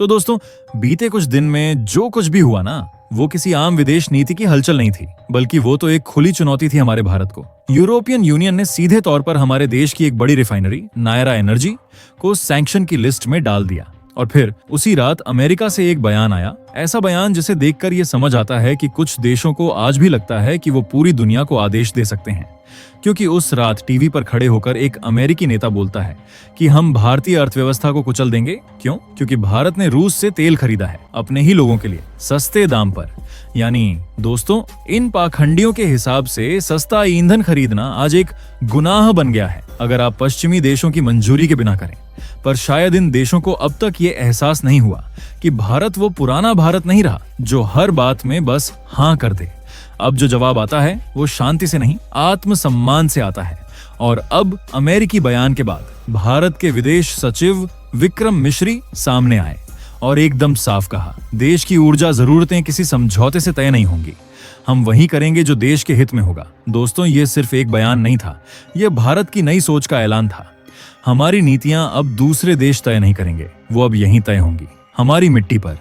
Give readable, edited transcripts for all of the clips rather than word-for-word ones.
तो दोस्तों, बीते कुछ दिन में जो कुछ भी हुआ ना, वो किसी आम विदेश नीति की हलचल नहीं थी, बल्कि वो तो एक खुली चुनौती थी हमारे भारत को। यूरोपियन यूनियन ने सीधे तौर पर हमारे देश की एक बड़ी रिफाइनरी नायरा एनर्जी को सैंक्शन की लिस्ट में डाल दिया। और फिर उसी रात अमेरिका से एक बयान आया, ऐसा बयान जिसे देखकर ये समझ आता है कि कुछ देशों को आज भी लगता है कि वो पूरी दुनिया को आदेश दे सकते हैं। क्योंकि उस रात टीवी पर खड़े होकर एक अमेरिकी नेता बोलता है कि हम भारतीय अर्थव्यवस्था को कुचल देंगे। क्यों? क्योंकि भारत ने रूस से तेल खरीदा है अपने ही लोगों के लिए सस्ते दाम पर। यानी दोस्तों, इन पाखंडियों के हिसाब से सस्ता ईंधन खरीदना आज एक गुनाह बन गया है, अगर आप पश्चिमी देशों की मंजूरी के बिना करें। पर शायद इन देशों को अब तक ये एहसास नहीं हुआ कि भारत वो पुराना भारत नहीं रहा जो हर बात में बस हाँ कर दे। अब जो जवाब आता है वो शांति से नहीं, आत्मसम्मान से आता है। और अब अमेरिकी बयान के बाद भारत के विदेश सचिव विक्रम मिश्री सामने आए और एकदम साफ कहा, देश की ऊर्जा जरूरतें किसी समझौते से तय नहीं होंगी, हम वही करेंगे जो देश के हित में होगा। दोस्तों, ये सिर्फ एक बयान नहीं था, यह भारत की नई सोच का ऐलान था। हमारी नीतियां अब दूसरे देश तय नहीं करेंगे, वो अब यहीं तय होंगी, हमारी मिट्टी पर।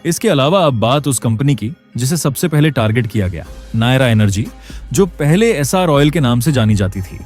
इसके अलावा अब बात उस कंपनी की जिसे सबसे पहले टारगेट किया गया, नायरा एनर्जी, जो पहले एसआर ऑयल के नाम से जानी जाती थी।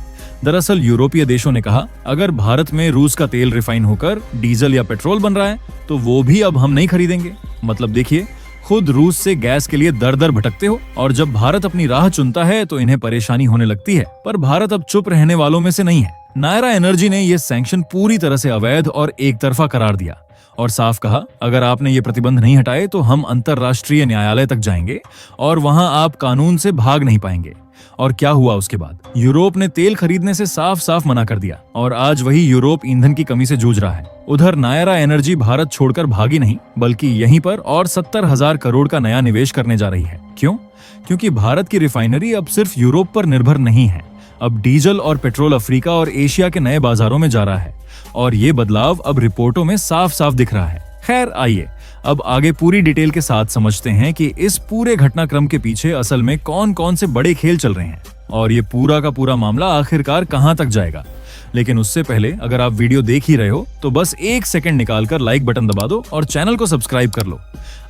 दरअसल यूरोपीय देशों ने कहा, अगर भारत में रूस का तेल रिफाइन होकर डीजल या पेट्रोल बन रहा है तो वो भी अब हम नहीं खरीदेंगे। मतलब देखिए, खुद रूस से गैस के लिए दर दर भटकते हो और जब भारत अपनी राह चुनता है तो इन्हें परेशानी होने लगती है। पर भारत अब चुप रहने वालों में से नहीं है। नायरा एनर्जी ने यह सैंक्शन पूरी तरह से अवैध और एक तरफा करार दिया और साफ कहा, अगर आपने ये प्रतिबंध नहीं हटाए तो हम अंतरराष्ट्रीय न्यायालय तक जाएंगे और वहां आप कानून से भाग नहीं पाएंगे। और क्या हुआ उसके बाद? यूरोप ने तेल खरीदने से साफ साफ मना कर दिया और आज वही यूरोप ईंधन की कमी से जूझ रहा है। उधर नायरा एनर्जी भारत छोड़कर भागी नहीं, बल्कि यहीं पर और 70,000 करोड़ का नया निवेश करने जा रही है। क्यों? क्योंकि भारत की रिफाइनरी अब सिर्फ यूरोप पर निर्भर नहीं है, अब डीजल और पेट्रोल अफ्रीका और एशिया के नए बाजारों में जा रहा है। और ये बदलाव अब रिपोर्टों में साफ साफ दिख रहा है। खैर, आइए अब आगे पूरी डिटेल के साथ समझते हैं कि इस पूरे घटनाक्रम के पीछे असल में कौन कौन से बड़े खेल चल रहे हैं और ये पूरा का पूरा मामला आखिरकार कहां तक जाएगा। लेकिन उससे पहले अगर आप वीडियो देख ही रहे हो तो बस एक सेकंड निकालकर लाइक बटन दबा दो और चैनल को सब्सक्राइब कर लो।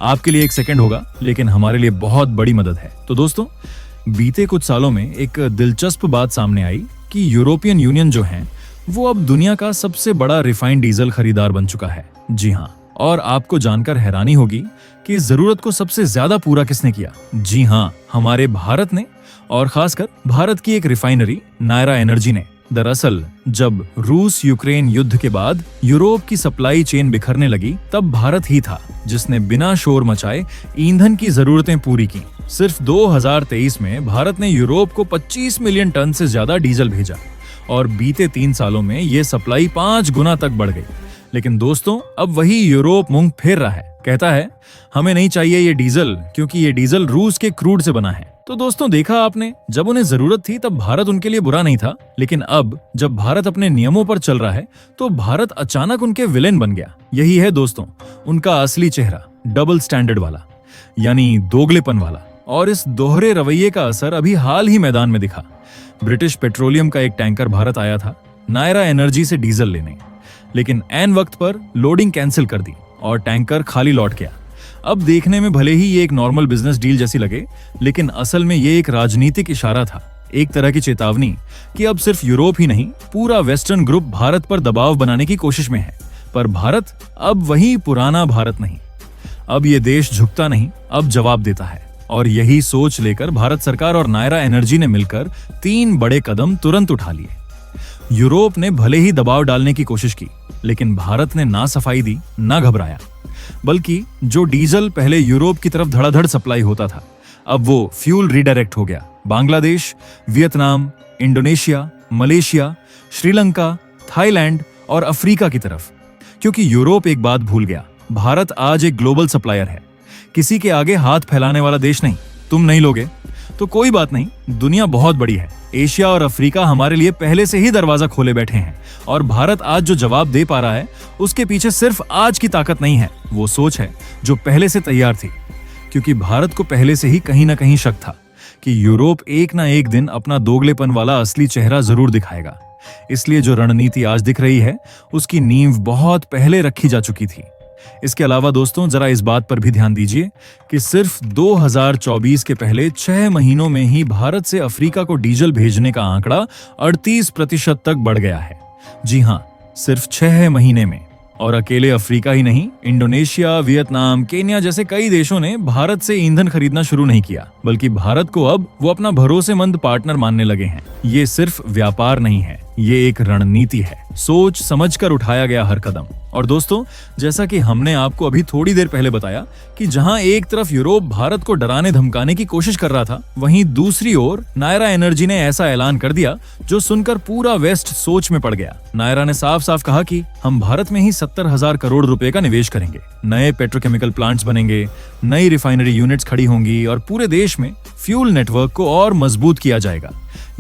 आपके लिए एक सेकंड होगा, लेकिन हमारे लिए बहुत बड़ी मदद है। तो दोस्तों, बीते कुछ सालों में एक दिलचस्प बात सामने आई कि यूरोपियन यूनियन जो है वो अब दुनिया का सबसे बड़ा रिफाइंड डीजल खरीदार बन चुका है। जी हाँ, और आपको जानकर हैरानी होगी कि इस जरूरत को सबसे ज्यादा पूरा किसने किया? जी हाँ, हमारे भारत ने, और खासकर भारत की एक रिफाइनरी नायरा एनर्जी ने। दरअसल जब रूस यूक्रेन युद्ध के बाद यूरोप की सप्लाई चेन बिखरने लगी, तब भारत ही था जिसने बिना शोर मचाए ईंधन की जरूरतें पूरी की। सिर्फ 2023 में भारत ने यूरोप को 25 मिलियन टन से ज्यादा डीजल भेजा और बीते 3 सालों में ये सप्लाई 5 गुना तक बढ़ गई। लेकिन दोस्तों, अब वही यूरोप मुंह फेर रहा है, कहता है हमें नहीं चाहिए ये डीजल क्योंकि ये डीजल रूस के क्रूड से बना है। तो दोस्तों, देखा आपने, जब उन्हें जरूरत थी तब भारत उनके लिए बुरा नहीं था, लेकिन अब जब भारत अपने नियमों पर चल रहा है तो भारत अचानक उनके विलेन बन गया। यही है दोस्तों उनका असली चेहरा, डबल स्टैंडर्ड वाला, यानी दोगलेपन वाला। और इस दोहरे रवैये का असर अभी हाल ही मैदान में दिखा। ब्रिटिश पेट्रोलियम का एक टैंकर भारत आया था नायरा एनर्जी से डीजल लेने, लेकिन ऐन वक्त पर लोडिंग कैंसिल कर दी और टैंकर खाली लौट गया। अब देखने में भले ही ये एक नॉर्मल बिजनेस डील जैसी लगे, लेकिन असल में ये एक राजनीतिक इशारा था, एक तरह की चेतावनी कि अब सिर्फ यूरोप ही नहीं, पूरा वेस्टर्न ग्रुप भारत पर दबाव बनाने की कोशिश में है। पर भारत अब वही पुराना भारत नहीं, अब ये देश झुकता नहीं, अब जवाब देता है। और यही सोच लेकर भारत सरकार और नायरा एनर्जी ने मिलकर 3 बड़े कदम तुरंत उठा लिए। यूरोप ने भले ही दबाव डालने की कोशिश की, लेकिन भारत ने ना सफाई दी, ना घबराया, बल्कि जो डीजल पहले यूरोप की तरफ धड़ाधड़ सप्लाई होता था, अब वो फ्यूल रिडायरेक्ट हो गया Bangladesh, Vietnam, Indonesia, Malaysia, Sri Lanka, Thailand और अफ्रीका की तरफ। क्योंकि यूरोप एक बात भूल गया, भारत आज एक ग्लोबल सप्लायर है, किसी के आगे हाथ फैलाने वाला देश नहीं। तुम नहीं लोगे तो कोई बात नहीं, दुनिया बहुत बड़ी है, एशिया और अफ्रीका हमारे लिए पहले से ही दरवाजा खोले बैठे हैं। और भारत आज जो जवाब दे पा रहा है उसके पीछे सिर्फ आज की ताकत नहीं है, वो सोच है जो पहले से तैयार थी। क्योंकि भारत को पहले से ही कहीं ना कहीं शक था कि यूरोप एक ना एक दिन अपना दोगलेपन वाला असली चेहरा जरूर दिखाएगा। इसलिए जो रणनीति आज दिख रही है उसकी नींव बहुत पहले रखी जा चुकी थी। इसके अलावा दोस्तों जरा इस बात पर भी ध्यान दीजिए कि सिर्फ 2024 के पहले 6 महीनों में ही भारत से अफ्रीका को डीजल भेजने का आंकड़ा 38% तक बढ़ गया है। जी हाँ, सिर्फ 6 महीने में। और अकेले अफ्रीका ही नहीं, इंडोनेशिया, वियतनाम, केन्या जैसे कई देशों ने भारत से ईंधन खरीदना शुरू नहीं किया, बल्कि भारत को अब वो अपना भरोसेमंद पार्टनर मानने लगे हैं। ये सिर्फ व्यापार नहीं है, ये एक रणनीति है, सोच समझकर उठाया गया हर कदम। और दोस्तों, जैसा कि हमने आपको अभी थोड़ी देर पहले बताया कि जहां एक तरफ यूरोप भारत को डराने धमकाने की कोशिश कर रहा था, वहीं दूसरी ओर नायरा एनर्जी ने ऐसा ऐलान कर दिया जो सुनकर पूरा वेस्ट सोच में पड़ गया। नायरा ने साफ साफ कहा कि हम भारत में ही 70,000 करोड़ रुपए का निवेश करेंगे, नए पेट्रोकेमिकल प्लांट्स बनेंगे, नई रिफाइनरी यूनिट्स खड़ी होंगी और पूरे देश में फ्यूल नेटवर्क को और मजबूत किया जाएगा।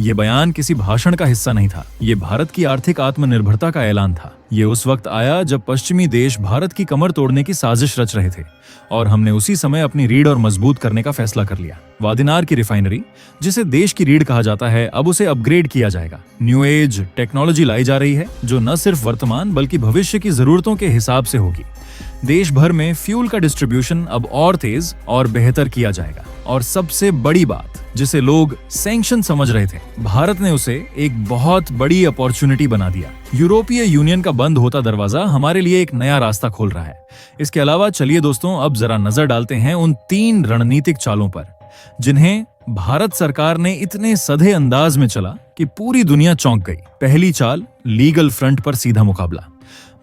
ये बयान किसी भाषण का हिस्सा नहीं था, ये भारत की आर्थिक आत्मनिर्भरता का ऐलान था। ये उस वक्त आया जब पश्चिमी देश भारत की कमर तोड़ने की साजिश रच रहे थे और हमने उसी समय अपनी रीढ़ और मजबूत करने का फैसला कर लिया। वादिनार की रिफाइनरी, जिसे देश की रीढ़ कहा जाता है, अब उसे अपग्रेड किया जाएगा। न्यू एज टेक्नोलॉजी लाई जा रही है जो न सिर्फ वर्तमान बल्कि भविष्य की जरूरतों के हिसाब से होगी। देश भर में फ्यूल का डिस्ट्रीब्यूशन अब और तेज और बेहतर किया जाएगा। और सबसे बड़ी बात, जिसे लोग सैंक्शन समझ रहे थे, भारत ने उसे एक बहुत बड़ी अपॉर्चुनिटी बना दिया। यूरोपीय यूनियन का बंद होता दरवाजा हमारे लिए एक नया रास्ता खोल रहा है। इसके अलावा चलिए दोस्तों अब जरा नजर डालते हैं उन 3 रणनीतिक चालों पर जिन्हें भारत सरकार ने इतने सधे अंदाज में चला कि पूरी दुनिया चौंक गई। पहली चाल, लीगल फ्रंट पर सीधा मुकाबला।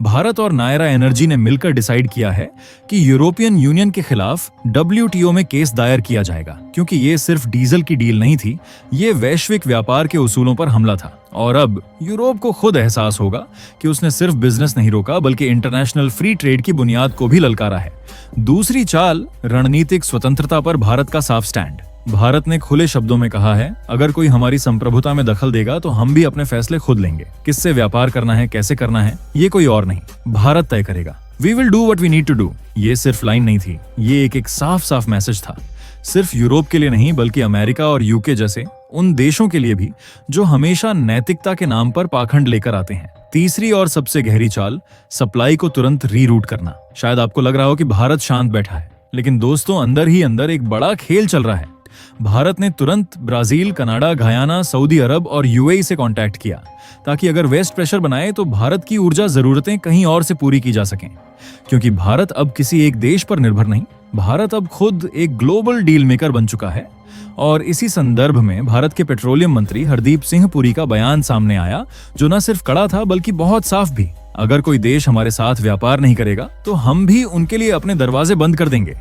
भारत और नायरा एनर्जी ने मिलकर डिसाइड किया है कि यूरोपियन यूनियन के खिलाफ WTO में केस दायर किया जाएगा, क्योंकि ये सिर्फ डीजल की डील नहीं थी, ये वैश्विक व्यापार के उसूलों पर हमला था। और अब यूरोप को खुद एहसास होगा कि उसने सिर्फ बिजनेस नहीं रोका बल्कि इंटरनेशनल फ्री ट्रेड की बुनियाद को भी ललकारा है। दूसरी चाल, रणनीतिक स्वतंत्रता पर भारत का साफ स्टैंड। भारत ने खुले शब्दों में कहा है, अगर कोई हमारी संप्रभुता में दखल देगा तो हम भी अपने फैसले खुद लेंगे। किससे व्यापार करना है, कैसे करना है, ये कोई और नहीं, भारत तय करेगा। We will do what we need to do। ये सिर्फ लाइन नहीं थी, ये एक साफ साफ मैसेज था। सिर्फ यूरोप के लिए नहीं बल्कि अमेरिका और यूके जैसे उन देशों के लिए भी जो हमेशा नैतिकता के नाम पर पाखंड लेकर आते हैं। तीसरी और सबसे गहरी चाल, सप्लाई को तुरंत रीरूट करना। शायद आपको लग रहा हो कि भारत शांत बैठा है, लेकिन दोस्तों अंदर ही अंदर एक बड़ा खेल चल रहा है। भारत ने तुरंत ब्राजील, कनाडा, गयाना, सऊदी अरब और यूएई से कांटेक्ट किया ताकि अगर वेस्ट प्रेशर बनाए तो भारत की ऊर्जा जरूरतें कहीं और से पूरी की जा सकें। क्योंकि भारत अब किसी एक देश पर निर्भर नहीं, भारत अब खुद एक ग्लोबल डील मेकर बन चुका है। और इसी संदर्भ में भारत के पेट्रोलियम मंत्री हरदीप सिंह पुरी का बयान सामने आया जो न सिर्फ कड़ा था बल्कि बहुत साफ भी। अगर कोई देश हमारे साथ व्यापार नहीं करेगा तो हम भी उनके लिए अपने दरवाजे बंद कर देंगे।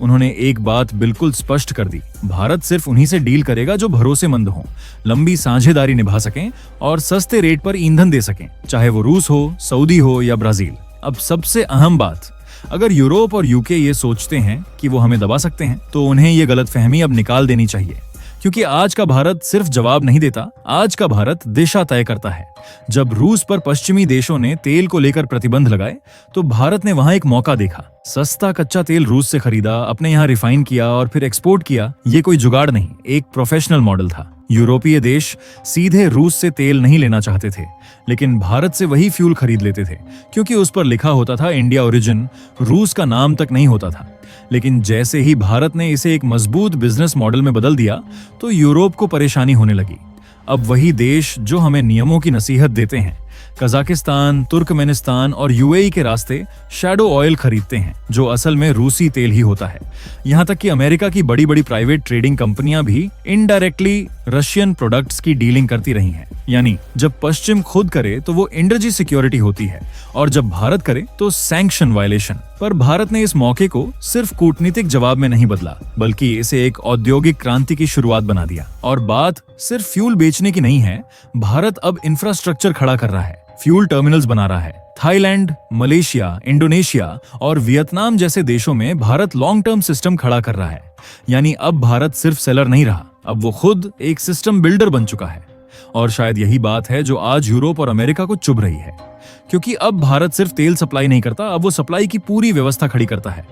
उन्होंने एक बात बिल्कुल स्पष्ट कर दी, भारत सिर्फ उन्हीं से डील करेगा जो भरोसेमंद हों, लंबी साझेदारी निभा सकें और सस्ते रेट पर ईंधन दे सकें, चाहे वो रूस हो, सऊदी हो या ब्राजील। अब सबसे अहम बात, अगर यूरोप और यूके ये सोचते हैं कि वो हमें दबा सकते हैं तो उन्हें ये गलतफहमी अब निकाल देनी चाहिए। क्योंकि आज का भारत सिर्फ जवाब नहीं देता, आज का भारत दिशा तय करता है। जब रूस पर पश्चिमी देशों ने तेल को लेकर प्रतिबंध लगाए तो भारत ने वहां एक मौका देखा। सस्ता कच्चा तेल रूस से खरीदा, अपने यहाँ रिफाइन किया और फिर एक्सपोर्ट किया। ये कोई जुगाड़ नहीं, एक प्रोफेशनल मॉडल था। यूरोपीय देश सीधे रूस से तेल नहीं लेना चाहते थे, लेकिन भारत से वही फ्यूल खरीद लेते थे क्योंकि उस पर लिखा होता था इंडिया ओरिजिन, रूस का नाम तक नहीं होता था। लेकिन जैसे ही भारत ने इसे एक मजबूत बिजनेस मॉडल में बदल दिया तो यूरोप को परेशानी होने लगी। अब वही देश जो हमें नियमों की नसीहत देते हैं, कजाकिस्तान, तुर्कमेनिस्तान और यूएई के रास्ते शैडो ऑयल खरीदते हैं जो असल में रूसी तेल ही होता है। यहाँ तक कि अमेरिका की बड़ी बड़ी प्राइवेट ट्रेडिंग कंपनियां भी इनडायरेक्टली रशियन प्रोडक्ट्स की डीलिंग करती रही हैं। यानी जब पश्चिम खुद करे तो वो एनर्जी सिक्योरिटी होती है और जब भारत करे तो सैंक्शन वायलेशन। पर भारत ने इस मौके को सिर्फ कूटनीतिक जवाब में नहीं बदला बल्कि इसे एक औद्योगिक क्रांति की शुरुआत बना दिया। और बात सिर्फ फ्यूल बेचने की नहीं है, भारत अब इंफ्रास्ट्रक्चर खड़ा कर रहा है, फ्यूल टर्मिनल्स बना रहा है। थाईलैंड, मलेशिया, इंडोनेशिया और वियतनाम जैसे देशों में भारत लॉन्ग टर्म सिस्टम खड़ा कर रहा है। यानी अब भारत सिर्फ सेलर नहीं रहा, अब वो खुद एक सिस्टम बिल्डर बन चुका है। और शायद यही बात है जो आज यूरोप और अमेरिका को चुभ रही है, क्योंकि अब भारत सिर्फ तेल सप्लाई नहीं करता, अब वो सप्लाई की पूरी व्यवस्था खड़ी करता है।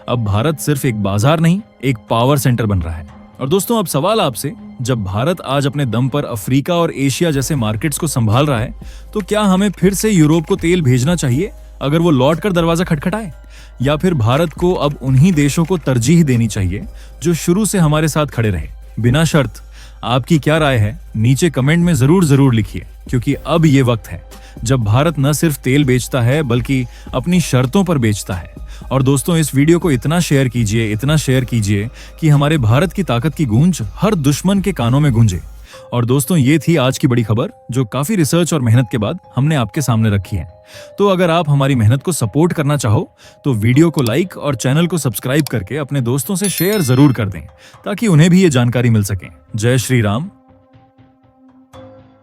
अब भारत सिर्फ एक बाजार नहीं, एक पावर सेंटर बन रहा है। और दोस्तों अब सवाल आपसे, जब भारत आज अपने दम पर अफ्रीका और एशिया जैसे मार्केट्स को संभाल रहा है तो क्या हमें फिर से यूरोप को तेल भेजना चाहिए अगर वो लौट कर दरवाजा खटखटाए? या फिर भारत को अब उन्हीं देशों को तरजीह देनी चाहिए जो शुरू से हमारे साथ खड़े रहे बिना शर्त? आपकी क्या राय है नीचे कमेंट में जरूर लिखिए, क्योंकि अब ये वक्त है जब भारत न सिर्फ तेल बेचता है बल्कि अपनी शर्तों पर बेचता है। और दोस्तों, इस वीडियो को इतना शेयर कीजिए कि हमारे भारत की ताकत की गूंज हर दुश्मन के कानों में गूंजे। और दोस्तों, ये थी आज की बड़ी खबर जो काफी रिसर्च और मेहनत के बाद हमने आपके सामने रखी है। तो अगर आप हमारी मेहनत को सपोर्ट करना चाहो तो वीडियो को लाइक और चैनल को सब्सक्राइब करके अपने दोस्तों से शेयर जरूर कर दें, ताकि उन्हें भी ये जानकारी मिल सके। जय श्री राम,